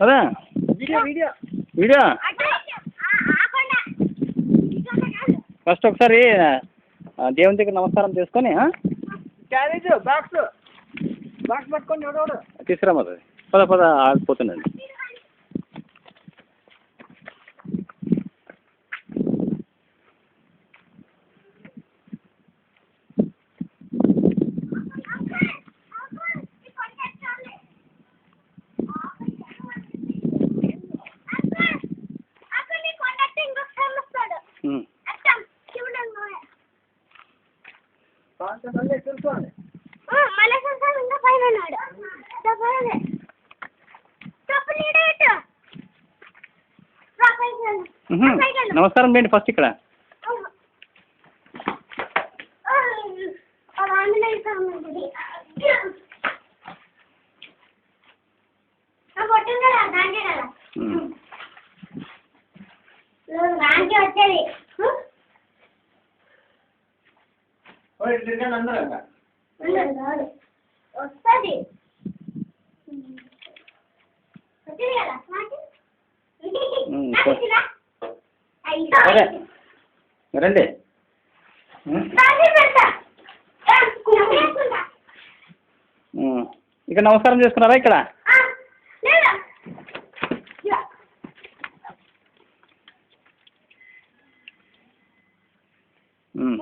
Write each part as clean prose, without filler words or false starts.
అదే video first ఒకసారి దేవుని దగ్గర నమస్కారం చేసుకొని క్యారేజ్ బాక్స్ పట్టుకొని ఎవడోడు తీసుకురా మరి పద ఆగిపోతుండండి. నమస్కారం చేయండి ఫస్ట్ ఇక్కడ. సరే రండి. ఇక్కడ నమస్కారం చేసుకున్నారా ఇక్కడ?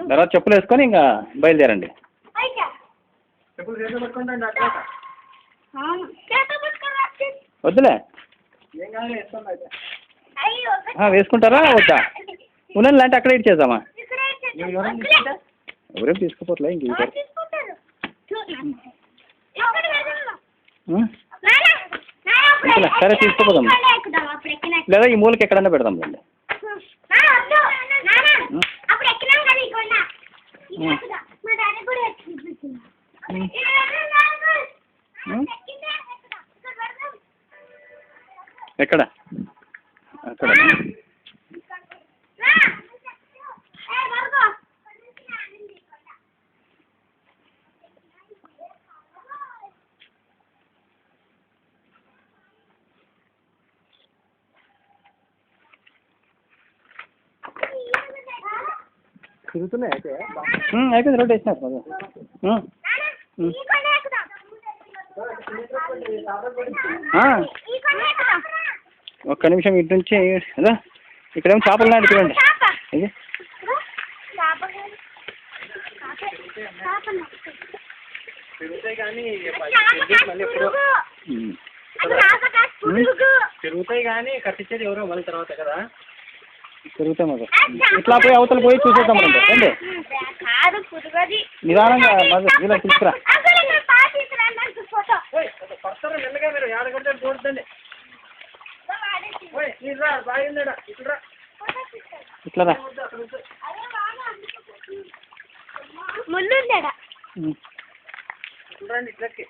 తర్వాత చెప్పులు వేసుకొని ఇంకా బయలుదేరండి. వద్దులే వేసుకుంటారా వద్దా? ఉన్నది లాంటి అక్కడ ఇచ్చేద్దామా? ఎవరేం తీసుకుపోట్లే ఇంక సరే తీసుకుపోదాం లేదా ఈ మూలకి ఎక్కడన్నా పెడదాం లేండి. ఎక్కడ అక్కడ తిరుగుతున్నాయి అయితే అయిపోయింది. రోడ్ వేసినారు. ఒక్క నిమిషం ఇటు నుంచి అదా ఇక్కడేమో చేపలు నాటి చూడండి. ఇది తిరుగుతాయి కానీ కట్టించేది ఎవరో మళ్ళీ తర్వాత కదా. తిరుగుతాయి మరి ఇట్లా పోయి అవతల పోయి చూసేద్దాం రండి. నిదానంగా ఇలా తీసుకురా. పడతారా మెల్లగా మీరు ఏడగంటలు చూడండి. ఇట్లా రా. చూడండి ఇట్లకి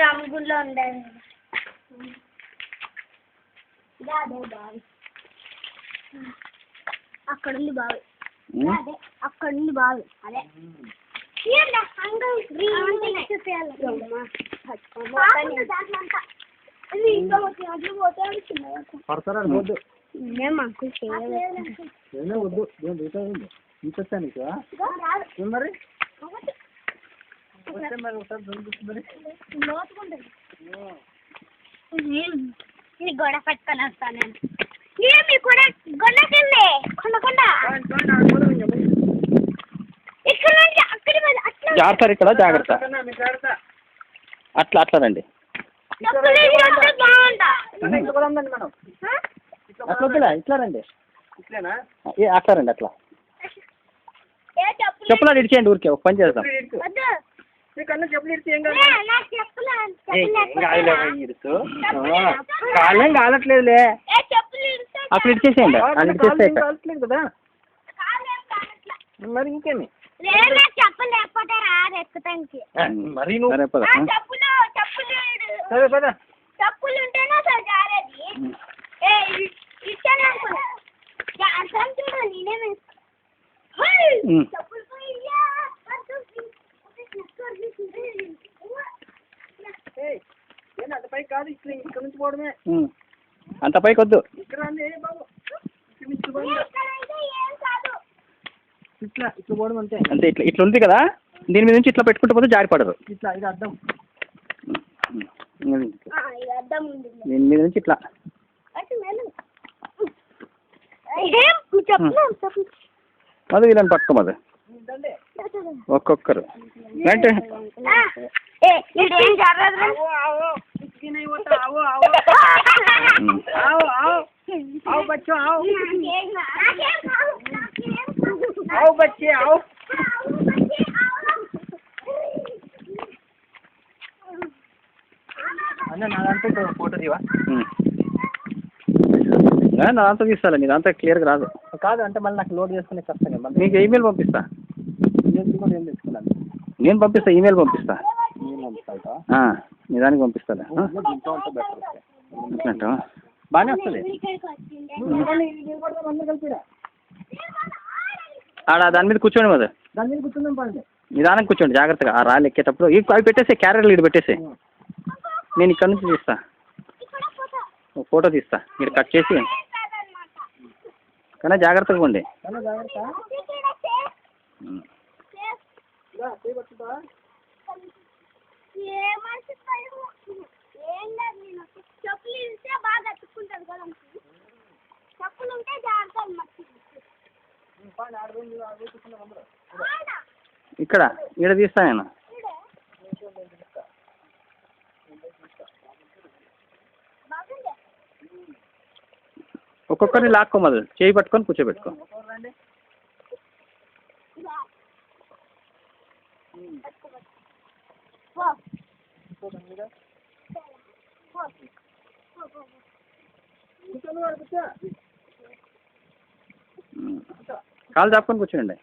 రామగుండలో ఉండాలి. బావి అక్కడ ఉంది. బావి అదే అక్కడ ఉంది. బావి అదే పడతారా వద్దు మాకు వద్దు ఇంకొచ్చా నీకు మరి గొడ పట్టుకొని వస్తాను. ఏమి కూడా గొడకెళ్ళి కొండకొండ ఇక్కడ నుంచి అక్కడి జాగ్రత్త ఇక్కడ జాగ్రత్త. అట్లా రండి. అట్లా వద్దులే ఇట్లా రండి. అట్లా రండి. అట్లా చెప్పులు ఇడిచేయండి. ఊరికే ఒక పని చేద్దాం. కాలేం కాలట్లేదులే. అప్పుడు ఇచ్చేసేయండి. అది ఇచ్చేస్తే కదా మరి ఇంకేమి మరి నువ్వు సరే పద చెప్పులు ఉంటేనే అసలు జారేది. ఇచ్చాను అనుకున్నా జాగ్రత్త చూడు నేనేమే చెప్పులు పోయియా అంత పైకి కాదు, ఇక్కడ నుంచి పోవడమే. అంత పైకి వద్దు. ఇక్కడ బాబు ఇట్లా పోవడం అంతే. అంతే ఇట్లా ఇట్లా ఉంది కదా, దీని మీద నుంచి ఇట్లా పెట్టుకుంటూ పోతే జారి పడదు. ఇట్లా ఇది అర్థం. దీని మీద నుంచి ఇట్లా మధు వీళ్ళని పట్టుకో మధు, ఒక్కొక్కరు అంటే आओ बच्चों आओ आओ बच्चे आओ అన్న నా దాంట్లో ఫోటో తీవా? నా దాంతో తీస్తాలే, నీ దాంతో క్లియర్గా రాదు. కాదు అంటే మళ్ళీ నాకు లోడ్ చేసుకునే కష్టంగా మళ్ళీ. నీకు ఈమెయిల్ పంపిస్తా. కూడా ఏం తెచ్చుకున్నాను నేను పంపిస్తా, ఈమెయిల్ పంపిస్తా. పంపిస్తా నీ దానికి పంపిస్తాలే. అట్లా బాగానే వస్తుంది. ఆడ దాని మీద కూర్చోండి మధు, దాని మీద కూర్చుందాం పండి. నిదానికి కూర్చోండి జాగ్రత్తగా. ఆ రాళ్ళు ఎక్కేటప్పుడు అవి పెట్టేసి క్యారెట్లు ఇటు పెట్టేసి నేను ఇక్కడ నుంచి తీస్తా, ఫోటో తీస్తా. మీరు కట్ చేసి కానీ జాగ్రత్తగా ఉండి. ఇక్కడ ఈడ తీస్తా నేను. ఒక్కొక్కరిని లాక్కోమదు, చేయి పట్టుకొని కూర్చోబెట్టుకో. కాలు చాపుకొని కూర్చోండి.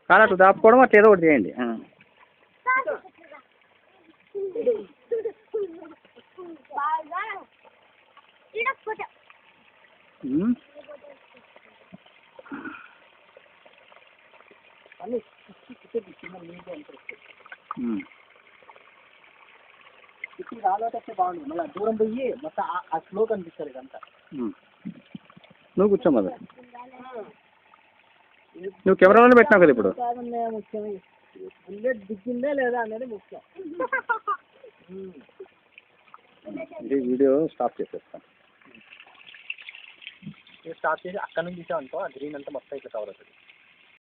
కాలు అట్లా దాపుకోవడం అట్లా ఏదో ఒకటి చేయండి. రాలోటే బాగుంది, మళ్ళీ దూరం పోయి మొత్తం ఆ స్లో కనిపిస్తారు ఇదంతా. నువ్వు కూర్చోమదు, నువ్వు కెమెరాలో పెట్టినావు కదా ఇప్పుడు. ముఖ్యం బుల్లెట్ దిగ్గిందే లేదా అనేది ముఖ్యం. వీడియో స్టాప్ చేసేస్తాను. స్టాప్ చేసి అక్కడ నుంచి తీసామనుకో, ఆ గ్రీన్ అంతా మొత్తం ఇట్లా కవర్ అవుతుంది.